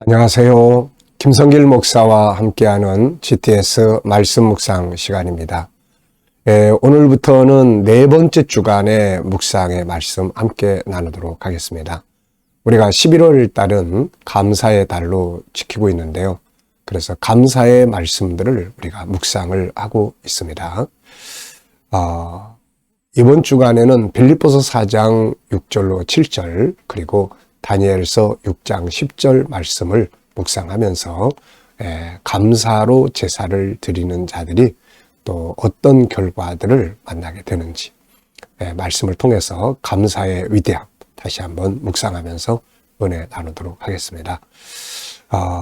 안녕하세요. 김성길 목사와 함께하는 GTS 말씀 묵상 시간입니다. 오늘부터는 네 번째 주간의 묵상의 말씀 함께 나누도록 하겠습니다. 우리가 11월 달은 감사의 달로 지키고 있는데요. 그래서 감사의 말씀들을 우리가 묵상을 하고 있습니다. 이번 주간에는 빌립보서 4장 6절로 7절 그리고 다니엘서 6장 10절 말씀을 묵상하면서 감사로 제사를 드리는 자들이 또 어떤 결과들을 만나게 되는지 말씀을 통해서 감사의 위대함 다시 한번 묵상하면서 은혜 나누도록 하겠습니다.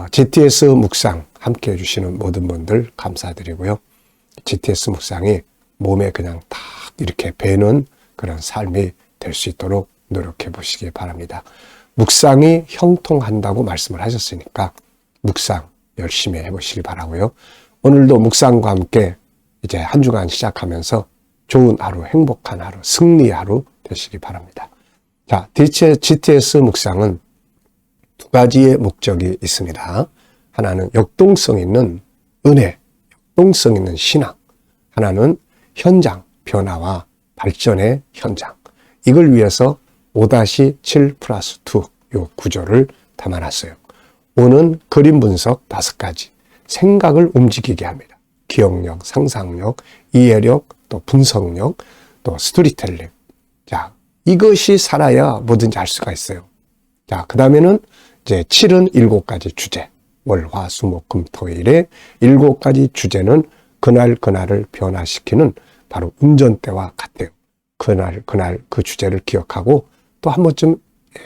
GTS 묵상 함께 해주시는 모든 분들 감사드리고요. GTS 묵상이 몸에 그냥 딱 이렇게 배는 그런 삶이 될 수 있도록 노력해 보시기 바랍니다. 묵상이 형통한다고 말씀을 하셨으니까 묵상 열심히 해보시기 바라고요. 오늘도 묵상과 함께 이제 한 주간 시작하면서 좋은 하루, 행복한 하루, 승리의 하루 되시기 바랍니다. 자, GTS 묵상은 두 가지의 목적이 있습니다. 하나는 역동성 있는 은혜, 역동성 있는 신앙. 하나는 현장, 변화와 발전의 현장. 이걸 위해서 5-7+2 요 구조를 담아놨어요. 5는 그림 분석 5가지, 생각을 움직이게 합니다. 기억력, 상상력, 이해력, 또 분석력, 또 스토리텔링. 자, 이것이 살아야 뭐든지 할 수가 있어요. 자, 그 다음에는 이제 7은 7가지 주제. 월, 화, 수, 목, 금, 토일의 7가지 주제는 그날을 변화시키는 바로 운전대와 같아요. 그날 그 주제를 기억하고 또 한 번쯤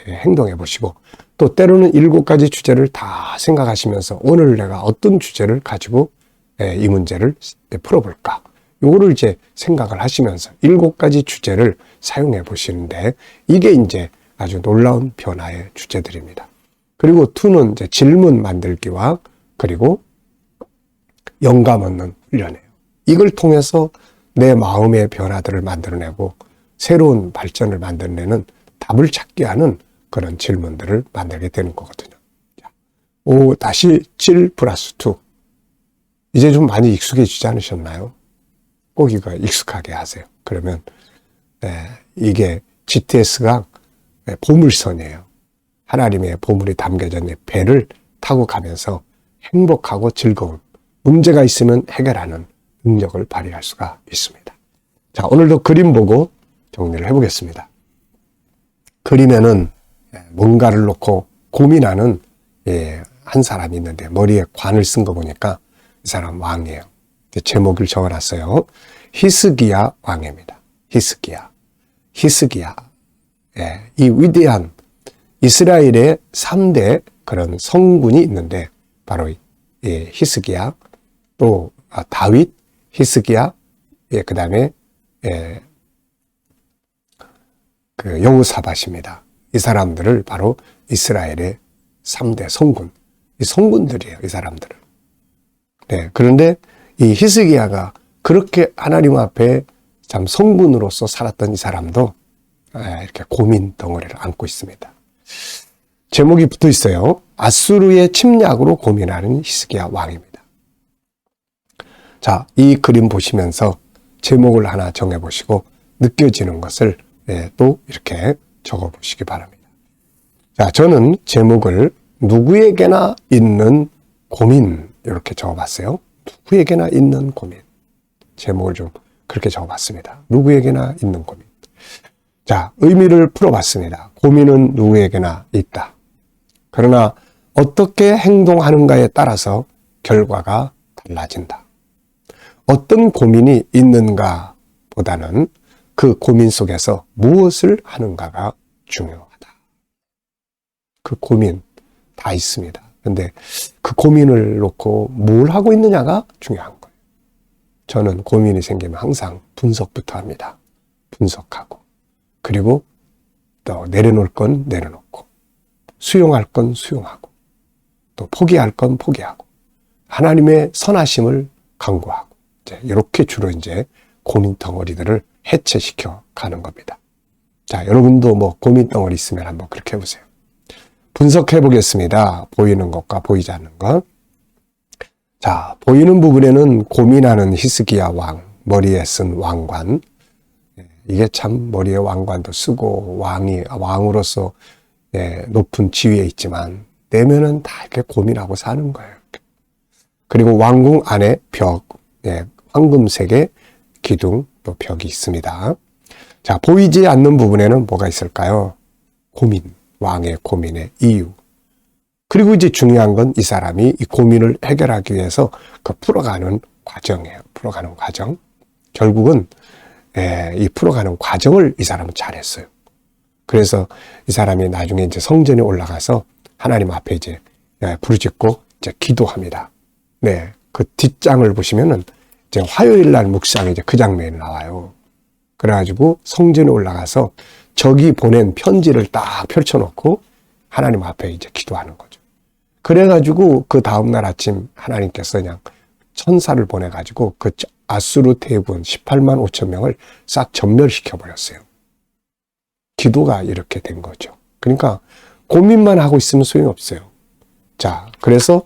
행동해 보시고 또 때로는 7가지 주제를 다 생각하시면서 오늘 내가 어떤 주제를 가지고 이 문제를 풀어볼까? 요거를 이제 생각을 하시면서 7가지 주제를 사용해 보시는데 이게 이제 아주 놀라운 변화의 주제들입니다. 그리고 2는 이제 질문 만들기와 그리고 영감 얻는 훈련이에요. 이걸 통해서 내 마음의 변화들을 만들어내고 새로운 발전을 만들어내는 답을 찾게 하는 그런 질문들을 만들게 되는 거거든요. 5-7+2. 이제 좀 많이 익숙해지지 않으셨나요? 꼭 이거 익숙하게 하세요. 그러면 이게 GTS가 보물선이에요. 하나님의 보물이 담겨져 있는 배를 타고 가면서 행복하고 즐거운 문제가 있으면 해결하는 능력을 발휘할 수가 있습니다. 자, 오늘도 그림 보고 정리를 해보겠습니다. 그림에는 뭔가를 놓고 고민하는 한 사람이 있는데 머리에 관을 쓴 거 보니까 이 사람 왕이에요. 제목을 적어놨어요. 히스기야 왕입니다. 히스기야. 이 위대한 이스라엘의 3대 그런 성군이 있는데 바로 히스기야, 또 다윗, 히스기야, 그 다음에 그 여호사밧입니다. 이 사람들을 바로 이스라엘의 3대 성군, 이 성군들이에요. 이 사람들은. 네, 그런데 이 히스기야가 그렇게 하나님 앞에 참 성군으로서 살았던 이 사람도 이렇게 고민 덩어리를 안고 있습니다. 제목이 붙어 있어요. 아수르의 침략으로 고민하는 히스기야 왕입니다. 자, 이 그림 보시면서 제목을 하나 정해보시고 느껴지는 것을 또 이렇게 적어보시기 바랍니다. 자, 저는 제목을 누구에게나 있는 고민 이렇게 적어봤어요. 누구에게나 있는 고민. 제목을 좀 그렇게 적어봤습니다. 누구에게나 있는 고민. 자, 의미를 풀어봤습니다. 고민은 누구에게나 있다. 그러나 어떻게 행동하는가에 따라서 결과가 달라진다. 어떤 고민이 있는가 보다는 그 고민 속에서 무엇을 하는가가 중요하다. 그 고민 다 있습니다. 근데 그 고민을 놓고 뭘 하고 있느냐가 중요한 거예요. 저는 고민이 생기면 항상 분석부터 합니다. 분석하고 그리고 또 내려놓을 건 내려놓고 수용할 건 수용하고 또 포기할 건 포기하고 하나님의 선하심을 강구하고 이렇게 주로 이제 고민 덩어리들을 해체시켜 가는 겁니다. 자, 여러분도 뭐 고민 덩어리 있으면 한번 그렇게 해보세요. 분석해 보겠습니다. 보이는 것과 보이지 않는 것. 자, 보이는 부분에는 고민하는 히스기야 왕, 머리에 쓴 왕관. 이게 참 머리에 왕관도 쓰고 왕으로서 높은 지위에 있지만 내면은 다 이렇게 고민하고 사는 거예요. 그리고 왕궁 안에 벽, 황금색의 기둥 또 벽이 있습니다. 자, 보이지 않는 부분에는 뭐가 있을까요? 고민, 왕의 고민의 이유. 그리고 이제 중요한 건 이 사람이 이 고민을 해결하기 위해서 그 풀어가는 과정이에요. 풀어가는 과정. 결국은 이 풀어가는 과정을 이 사람은 잘했어요. 그래서 이 사람이 나중에 이제 성전에 올라가서 하나님 앞에 이제 부르짖고 이제 기도합니다. 네, 그 뒷장을 보시면은 이제 화요일 날 묵상에 이제 그 장면이 나와요. 그래가지고 성전에 올라가서 적이 보낸 편지를 딱 펼쳐놓고 하나님 앞에 이제 기도하는 거죠. 그래가지고 그 다음날 아침 하나님께서 그냥 천사를 보내가지고 그 아수르 대군 18만 5천 명을 싹 전멸시켜버렸어요. 기도가 이렇게 된 거죠. 그러니까 고민만 하고 있으면 소용이 없어요. 자, 그래서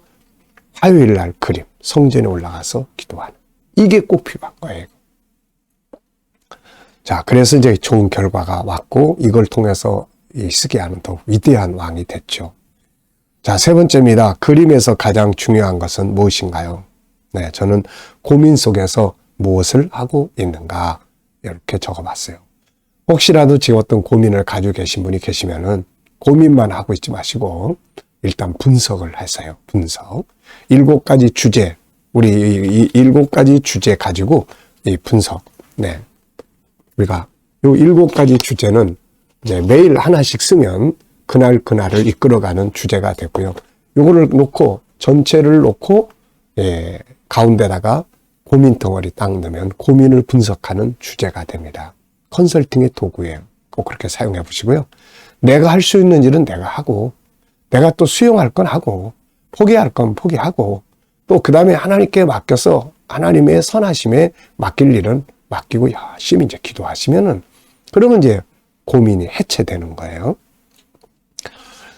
화요일 날 그림, 성전에 올라가서 기도하는. 이게 꼭 필요한 거예요. 자, 그래서 이제 좋은 결과가 왔고 이걸 통해서 이 히스기야는 더 위대한 왕이 됐죠. 자, 세 번째입니다. 그림에서 가장 중요한 것은 무엇인가요? 네, 저는 고민 속에서 무엇을 하고 있는가 이렇게 적어봤어요. 혹시라도 지금 어떤 고민을 가지고 계신 분이 계시면은 고민만 하고 있지 마시고 일단 분석을 하세요. 분석. 7가지 주제, 우리 이 7가지 주제 가지고 이 분석. 네. 우리가 요 7가지 주제는 이제 매일 하나씩 쓰면 그날을 이끌어가는 주제가 되고요. 요거를 놓고 전체를 놓고 가운데다가 고민 덩어리 딱 넣으면 고민을 분석하는 주제가 됩니다. 컨설팅의 도구예요. 꼭 그렇게 사용해 보시고요. 내가 할 수 있는 일은 내가 하고 내가 또 수용할 건 하고 포기할 건 포기하고 또 그 다음에 하나님께 맡겨서 하나님의 선하심에 맡길 일은 맡기고 열심히 이제 기도하시면은 그러면 이제 고민이 해체되는 거예요.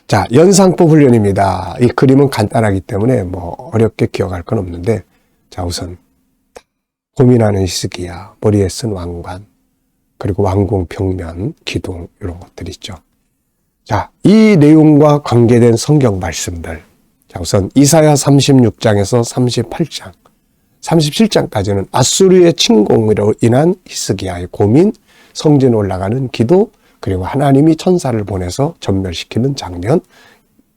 자, 연상법 훈련입니다. 이 그림은 간단하기 때문에 뭐 어렵게 기억할 건 없는데 자, 우선 고민하는 히스기야, 머리에 쓴 왕관, 그리고 왕궁 벽면, 기둥 이런 것들이 있죠. 자, 이 내용과 관계된 성경 말씀들. 자, 우선 이사야 36장에서 38장, 37장까지는 아수르의 침공으로 인한 히스기야의 고민, 성전에 올라가는 기도, 그리고 하나님이 천사를 보내서 전멸시키는 장면,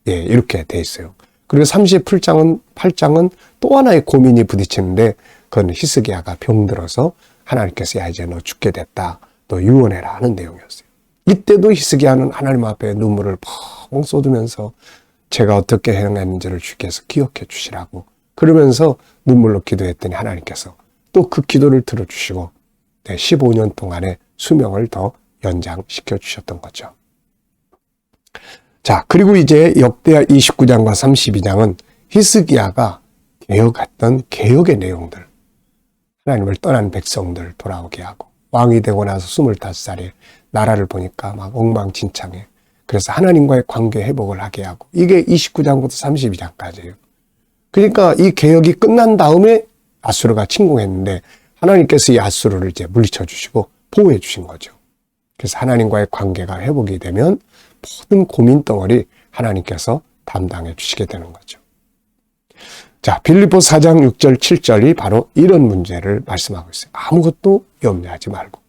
이렇게 돼 있어요. 그리고 38장은 또 하나의 고민이 부딪히는데 그건 히스기야가 병들어서 하나님께서 야 이제 너 죽게 됐다. 너 유언해라 하는 내용이었어요. 이때도 히스기야는 하나님 앞에 눈물을 펑 쏟으면서 제가 어떻게 행했는지를 주께서 기억해 주시라고 그러면서 눈물로 기도했더니 하나님께서 또 그 기도를 들어주시고 15년 동안의 수명을 더 연장시켜 주셨던 거죠. 자, 그리고 이제 역대하 29장과 32장은 히스기야가 개혁했던 개혁의 내용들, 하나님을 떠난 백성들 돌아오게 하고 왕이 되고 나서 25살에 나라를 보니까 막 엉망진창해. 그래서 하나님과의 관계 회복을 하게 하고 이게 29장부터 32장까지예요. 그러니까 이 개혁이 끝난 다음에 아수르가 침공했는데 하나님께서 이 아수르를 이제 물리쳐 주시고 보호해 주신 거죠. 그래서 하나님과의 관계가 회복이 되면 모든 고민 덩어리 하나님께서 담당해 주시게 되는 거죠. 자, 빌립보서 4장 6절 7절이 바로 이런 문제를 말씀하고 있어요. 아무것도 염려하지 말고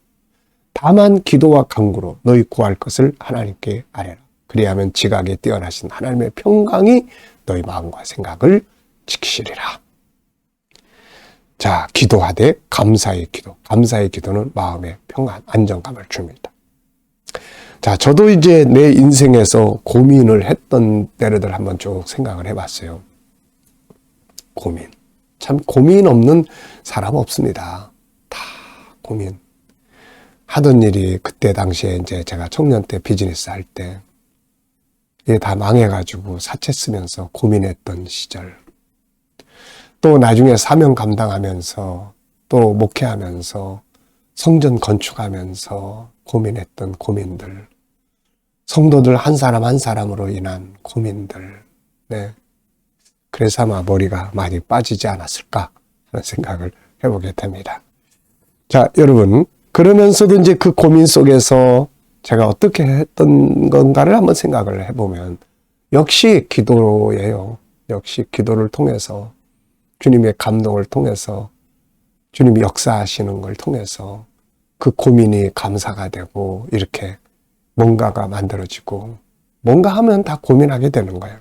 다만 기도와 간구로 너희 구할 것을 하나님께 아뢰라. 그리하면 지각에 뛰어나신 하나님의 평강이 너희 마음과 생각을 지키시리라. 자, 기도하되 감사의 기도. 감사의 기도는 마음의 평안, 안정감을 줍니다. 자, 저도 이제 내 인생에서 고민을 했던 때를 한번 쭉 생각을 해봤어요. 고민. 참 고민 없는 사람 없습니다. 다 고민. 하던 일이 그때 당시에 이제 제가 청년 때 비즈니스 할 때 이게 다 망해가지고 사채 쓰면서 고민했던 시절. 또 나중에 사명 감당하면서 또 목회하면서 성전 건축하면서 고민했던 고민들. 성도들 한 사람 한 사람으로 인한 고민들, 네. 그래서 아마 머리가 많이 빠지지 않았을까 하는 생각을 해보게 됩니다. 자, 여러분, 그러면서도 이제 그 고민 속에서 제가 어떻게 했던 건가를 한번 생각을 해보면 역시 기도예요. 역시 기도를 통해서 주님의 감동을 통해서 주님이 역사하시는 걸 통해서 그 고민이 감사가 되고 이렇게 뭔가가 만들어지고 뭔가 하면 다 고민하게 되는 거예요.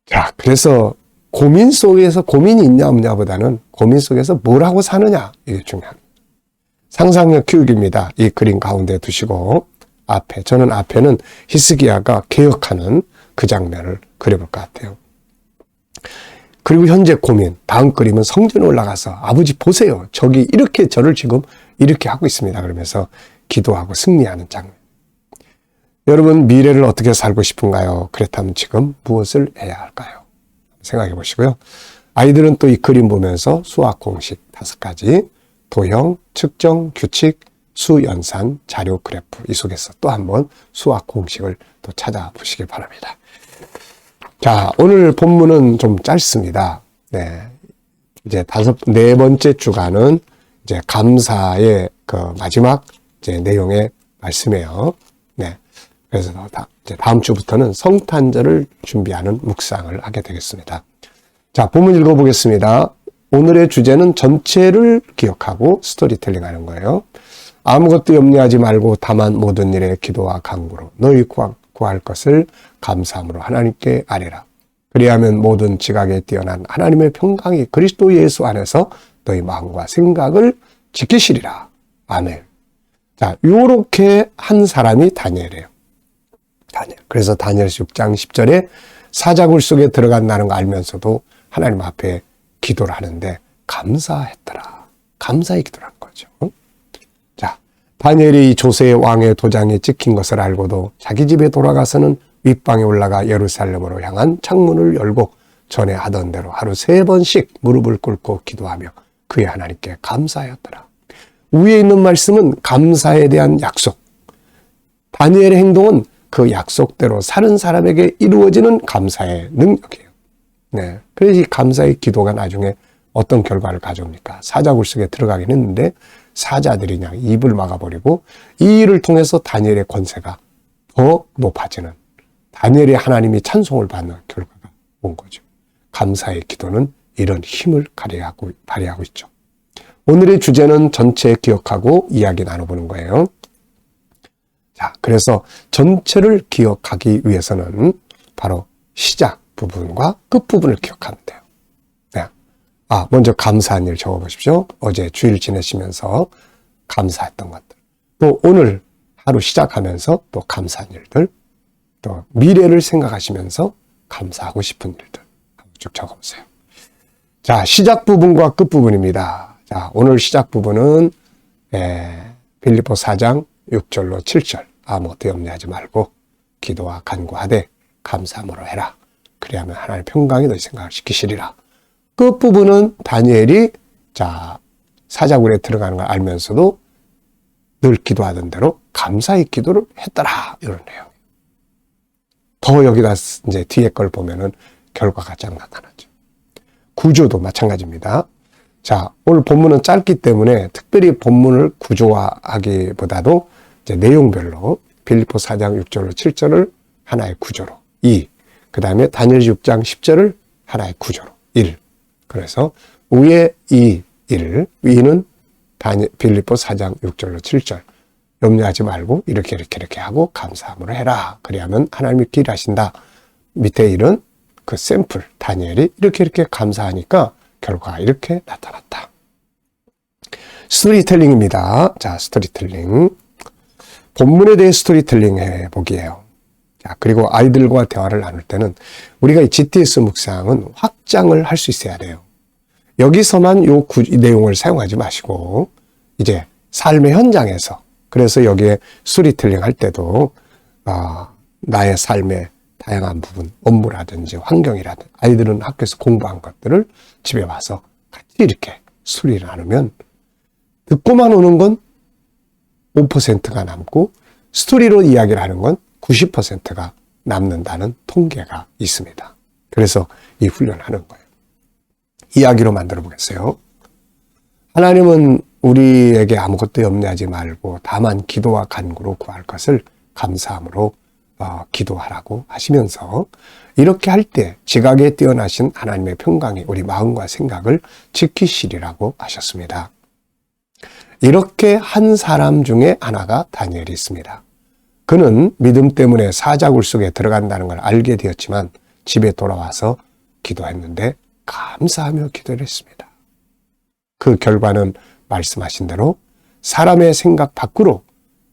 자, 그래서 고민 속에서 고민이 있냐 없냐보다는 고민 속에서 뭘 하고 사느냐 이게 중요합니다. 상상력 교육입니다. 이 그림 가운데 두시고 저는 앞에는 히스기야가 개혁하는 그 장면을 그려볼 것 같아요. 그리고 현재 고민, 다음 그림은 성전에 올라가서 아버지 보세요. 저기 이렇게 저를 지금 이렇게 하고 있습니다. 그러면서 기도하고 승리하는 장면. 여러분 미래를 어떻게 살고 싶은가요? 그렇다면 지금 무엇을 해야 할까요? 생각해 보시고요. 아이들은 또 이 그림 보면서 수학 공식 5가지, 도형, 측정, 규칙, 수, 연산, 자료, 그래프 이 속에서 또 한번 수학 공식을 또 찾아보시기 바랍니다. 자, 오늘 본문은 좀 짧습니다. 네. 이제 네 번째 주간은 이제 감사의 그 마지막 이제 내용의 말씀이에요. 네. 그래서 이제 다음 주부터는 성탄절을 준비하는 묵상을 하게 되겠습니다. 자, 본문 읽어보겠습니다. 오늘의 주제는 전체를 기억하고 스토리텔링 하는 거예요. 아무것도 염려하지 말고 다만 모든 일에 기도와 간구로 너희 구할 것을 감사함으로 하나님께 아뢰라. 그리하면 모든 지각에 뛰어난 하나님의 평강이 그리스도 예수 안에서 너희 마음과 생각을 지키시리라. 아멘. 자, 요렇게 한 사람이 다니엘이에요. 다니엘. 그래서 다니엘서 6장 10절에 사자굴 속에 들어간다는 거 알면서도 하나님 앞에 기도를 하는데 감사했더라. 감사의 기도를 한 거죠. 자, 다니엘이 조세 왕의 도장에 찍힌 것을 알고도 자기 집에 돌아가서는 윗방에 올라가 예루살렘으로 향한 창문을 열고 전에 하던 대로 하루 3번씩 무릎을 꿇고 기도하며 그의 하나님께 감사하였더라. 위에 있는 말씀은 감사에 대한 약속. 다니엘의 행동은 그 약속대로 사는 사람에게 이루어지는 감사의 능력이에요. 네. 그래서 이 감사의 기도가 나중에 어떤 결과를 가져옵니까? 사자굴 속에 들어가긴 했는데 사자들이 그냥 입을 막아버리고 이 일을 통해서 다니엘의 권세가 더 높아지는 다니엘의 하나님이 찬송을 받는 결과가 온 거죠. 감사의 기도는 이런 힘을 발휘하고 있죠. 오늘의 주제는 전체 기억하고 이야기 나눠보는 거예요. 자, 그래서 전체를 기억하기 위해서는 바로 시작 부분과 끝 부분을 기억하면 돼요. 네. 먼저 감사한 일 적어보십시오. 어제 주일 지내시면서 감사했던 것들. 또 오늘 하루 시작하면서 또 감사한 일들. 또 미래를 생각하시면서 감사하고 싶은 일들. 쭉 적어보세요. 자, 시작 부분과 끝 부분입니다. 자, 오늘 시작 부분은 빌립보 4장 6절로 7절. 아무것도 염려하지 말고 기도와 간구하되 감사함으로 해라. 그리하면 하나님의 평강이 너희 생각을 지키시리라. 끝부분은 다니엘이 사자굴에 들어가는 걸 알면서도 늘 기도하던 대로 감사의 기도를 했더라. 이런 내용. 더 여기다 이제 뒤에 걸 보면은 결과가 쫙 나타나죠. 구조도 마찬가지입니다. 자, 오늘 본문은 짧기 때문에 특별히 본문을 구조화하기보다도 이제 내용별로 빌립보 4장 6절로 7절을 하나의 구조로 2, 그 다음에 다니엘 6장 10절을 하나의 구조로 1. 그래서 위에 2, 1, 위는 빌립보 4장 6절로 7절. 염려하지 말고 이렇게 하고 감사함으로 해라. 그리하면 하나님이 길하신다. 밑에 1은 그 샘플 다니엘이 이렇게 감사하니까 결과가 이렇게 나타났다. 스토리텔링입니다. 자, 스토리텔링. 본문에 대해 스토리텔링 해보기예요. 자, 그리고 아이들과 대화를 나눌 때는 우리가 이 GTS 묵상은 확장을 할 수 있어야 돼요. 여기서만 이 내용을 사용하지 마시고 이제 삶의 현장에서 그래서 여기에 스토리텔링 할 때도 나의 삶의 다양한 부분, 업무라든지 환경이라든지 아이들은 학교에서 공부한 것들을 집에 와서 같이 이렇게 스토리를 나누면 듣고만 오는 건 5%가 남고 스토리로 이야기를 하는 건 90%가 남는다는 통계가 있습니다. 그래서 이 훈련하는 거예요. 이야기로 만들어 보겠어요. 하나님은 우리에게 아무것도 염려하지 말고 다만 기도와 간구로 구할 것을 감사함으로 기도하라고 하시면서, 이렇게 할 때 지각에 뛰어나신 하나님의 평강이 우리 마음과 생각을 지키시리라고 하셨습니다. 이렇게 한 사람 중에 하나가 다니엘이 있습니다. 그는 믿음 때문에 사자굴 속에 들어간다는 걸 알게 되었지만 집에 돌아와서 기도했는데 감사하며 기도를 했습니다. 그 결과는 말씀하신 대로 사람의 생각 밖으로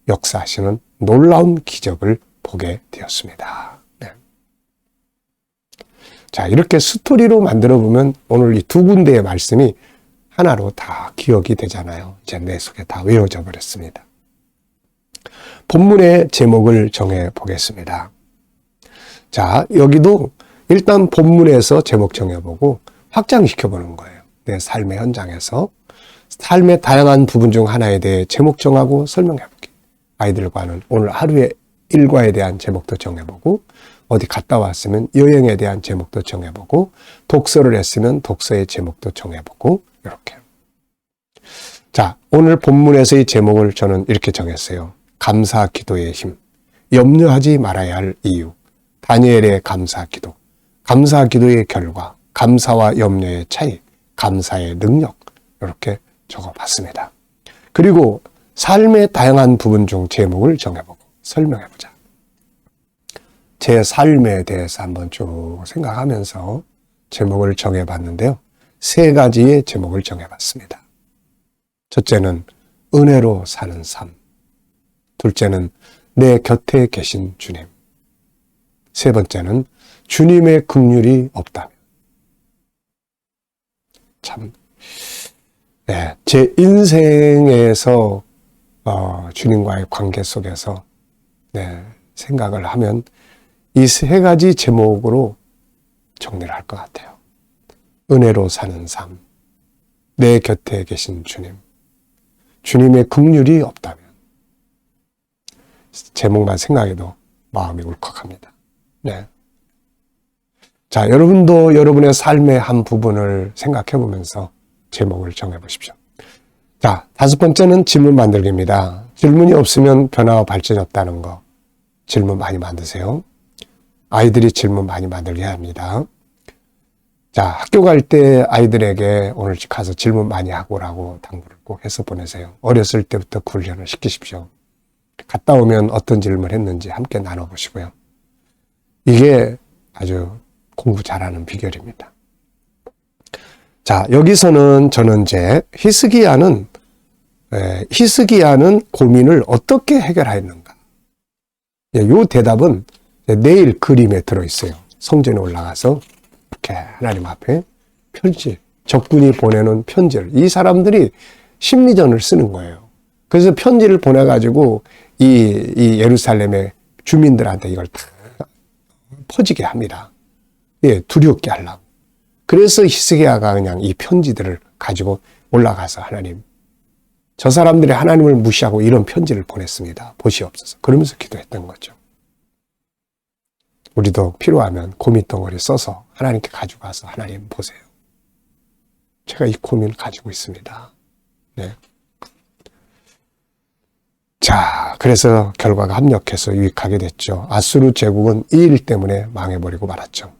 역사하시는 놀라운 기적을 보게 되었습니다. 네. 자, 이렇게 스토리로 만들어 보면 오늘 이 두 군데의 말씀이 하나로 다 기억이 되잖아요. 이제 내 속에 다 외워져 버렸습니다. 본문의 제목을 정해 보겠습니다. 자, 여기도 일단 본문에서 제목 정해보고 확장시켜 보는 거예요. 내 삶의 현장에서 삶의 다양한 부분 중 하나에 대해 제목 정하고 설명해 보기. 아이들과는 오늘 하루의 일과에 대한 제목도 정해보고, 어디 갔다 왔으면 여행에 대한 제목도 정해보고, 독서를 했으면 독서의 제목도 정해보고, 이렇게. 자, 오늘 본문에서의 제목을 저는 이렇게 정했어요. 감사 기도의 힘, 염려하지 말아야 할 이유, 다니엘의 감사 기도, 감사 기도의 결과, 감사와 염려의 차이, 감사의 능력, 이렇게 적어봤습니다. 그리고 삶의 다양한 부분 중 제목을 정해보고 설명해보자. 제 삶에 대해서 한번 쭉 생각하면서 제목을 정해봤는데요. 3가지의 제목을 정해봤습니다. 첫째는 은혜로 사는 삶, 둘째는 내 곁에 계신 주님, 세 번째는 주님의 긍휼이 없다면. 참, 네, 제 인생에서 주님과의 관계 속에서 생각을 하면 이 3가지 제목으로 정리를 할 것 같아요. 은혜로 사는 삶, 내 곁에 계신 주님, 주님의 긍휼이 없다면. 제목만 생각해도 마음이 울컥합니다. 네. 자, 여러분도 여러분의 삶의 한 부분을 생각해 보면서 제목을 정해 보십시오. 자, 5번째는 질문 만들기입니다. 질문이 없으면 변화와 발전이 없다는 거. 질문 많이 만드세요. 아이들이 질문 많이 만들게 합니다. 자, 학교 갈 때 아이들에게 오늘 가서 질문 많이 하고 오라고 당부를 꼭 해서 보내세요. 어렸을 때부터 훈련을 시키십시오. 갔다 오면 어떤 질문을 했는지 함께 나눠보시고요. 이게 아주 공부 잘하는 비결입니다. 자, 여기서는 저는 이제 히스기야는 고민을 어떻게 해결하였는가. 이 대답은 내일 그림에 들어있어요. 성전에 올라가서 이렇게 하나님 앞에 편지, 적군이 보내는 편지를, 이 사람들이 심리전을 쓰는 거예요. 그래서 편지를 보내가지고 이 예루살렘의 주민들한테 이걸 다 퍼지게 합니다. 예, 두렵게 하려고. 그래서 히스기야가 그냥 이 편지들을 가지고 올라가서 하나님, 저 사람들이 하나님을 무시하고 이런 편지를 보냈습니다. 보시옵소서. 그러면서 기도했던 거죠. 우리도 필요하면 고민덩어리 써서 하나님께 가지고 가서 하나님 보세요. 제가 이 고민을 가지고 있습니다. 네. 자, 그래서 결과가 합력해서 유익하게 됐죠. 아수르 제국은 이 일 때문에 망해버리고 말았죠.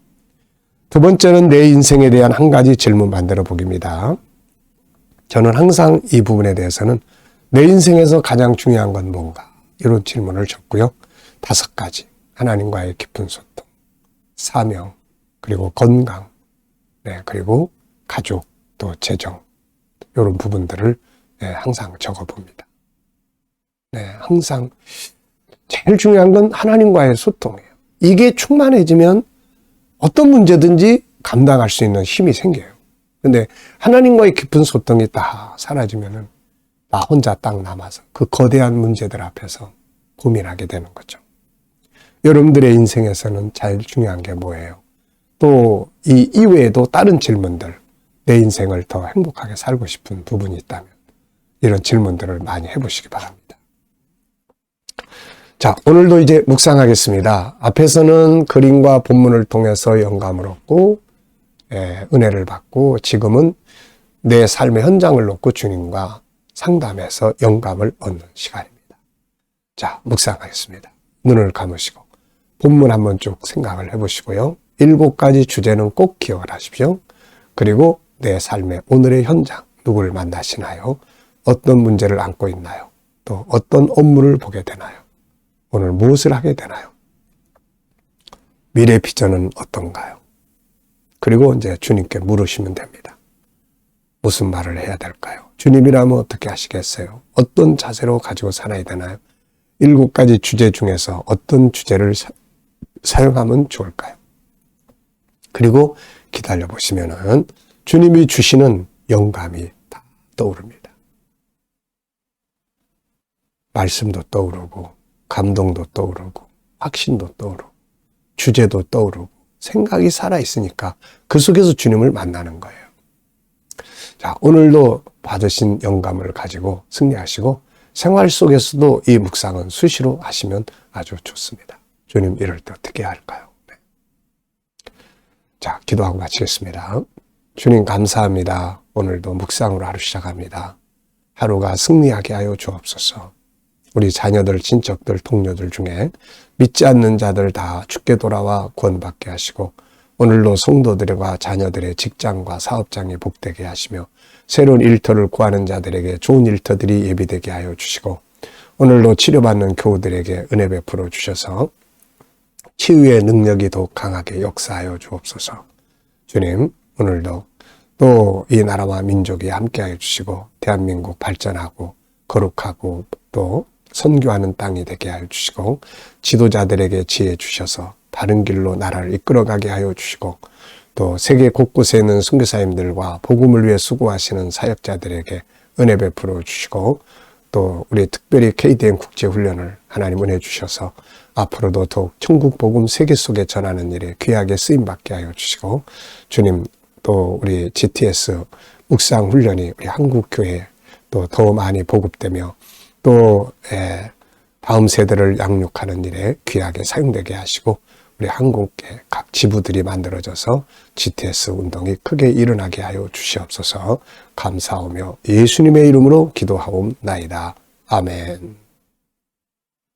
두 번째는 내 인생에 대한 한 가지 질문 만들어 보기입니다. 저는 항상 이 부분에 대해서는 내 인생에서 가장 중요한 건 뭔가, 이런 질문을 줬고요. 5가지. 하나님과의 깊은 소통, 사명, 그리고 건강, 그리고 가족, 또 재정, 이런 부분들을 항상 적어봅니다. 항상 제일 중요한 건 하나님과의 소통이에요. 이게 충만해지면 어떤 문제든지 감당할 수 있는 힘이 생겨요. 근데 하나님과의 깊은 소통이 다 사라지면은 나 혼자 딱 남아서 그 거대한 문제들 앞에서 고민하게 되는 거죠. 여러분들의 인생에서는 제일 중요한 게 뭐예요? 또 이 이외에도 다른 질문들, 내 인생을 더 행복하게 살고 싶은 부분이 있다면 이런 질문들을 많이 해보시기 바랍니다. 자, 오늘도 이제 묵상하겠습니다. 앞에서는 그림과 본문을 통해서 영감을 얻고 은혜를 받고, 지금은 내 삶의 현장을 놓고 주님과 상담해서 영감을 얻는 시간입니다. 자, 묵상하겠습니다. 눈을 감으시고 본문 한번 쭉 생각을 해보시고요. 7가지 주제는 꼭 기억을 하십시오. 그리고 내 삶의 오늘의 현장, 누구를 만나시나요? 어떤 문제를 안고 있나요? 또 어떤 업무를 보게 되나요? 오늘 무엇을 하게 되나요? 미래 비전은 어떤가요? 그리고 이제 주님께 물으시면 됩니다. 무슨 말을 해야 될까요? 주님이라면 어떻게 하시겠어요? 어떤 자세로 가지고 살아야 되나요? 7가지 주제 중에서 어떤 주제를 사용하면 좋을까요? 그리고 기다려 보시면은 주님이 주시는 영감이 다 떠오릅니다. 말씀도 떠오르고, 감동도 떠오르고, 확신도 떠오르고, 주제도 떠오르고, 생각이 살아있으니까 그 속에서 주님을 만나는 거예요. 자, 오늘도 받으신 영감을 가지고 승리하시고, 생활 속에서도 이 묵상은 수시로 하시면 아주 좋습니다. 주님, 이럴 때 어떻게 해야 할까요? 네. 자, 기도하고 마치겠습니다. 주님, 감사합니다. 오늘도 묵상으로 하루 시작합니다. 하루가 승리하게 하여 주옵소서. 우리 자녀들, 친척들, 동료들 중에 믿지 않는 자들 다 주께 돌아와 구원받게 하시고, 오늘도 성도들과 자녀들의 직장과 사업장이 복되게 하시며, 새로운 일터를 구하는 자들에게 좋은 일터들이 예비되게 하여 주시고, 오늘도 치료받는 교우들에게 은혜 베풀어 주셔서 치유의 능력이 더욱 강하게 역사하여 주옵소서. 주님, 오늘도 또 이 나라와 민족이 함께하여 주시고, 대한민국 발전하고 거룩하고 또 선교하는 땅이 되게 하여 주시고, 지도자들에게 지혜 주셔서 바른 길로 나라를 이끌어가게 하여 주시고, 또 세계 곳곳에 있는 선교사님들과 복음을 위해 수고하시는 사역자들에게 은혜 베풀어 주시고, 또 우리 특별히 KDN 국제훈련을 하나님 은혜 주셔서 앞으로도 더욱 천국 복음 세계 속에 전하는 일에 귀하게 쓰임받게 하여 주시고, 주님, 또 우리 GTS 묵상훈련이 우리 한국교회에 또 더 많이 보급되며, 또 다음 세대를 양육하는 일에 귀하게 사용되게 하시고, 우리 한국의 각 지부들이 만들어져서 GTS 운동이 크게 일어나게 하여 주시옵소서. 감사하며 예수님의 이름으로 기도하옵나이다. 아멘.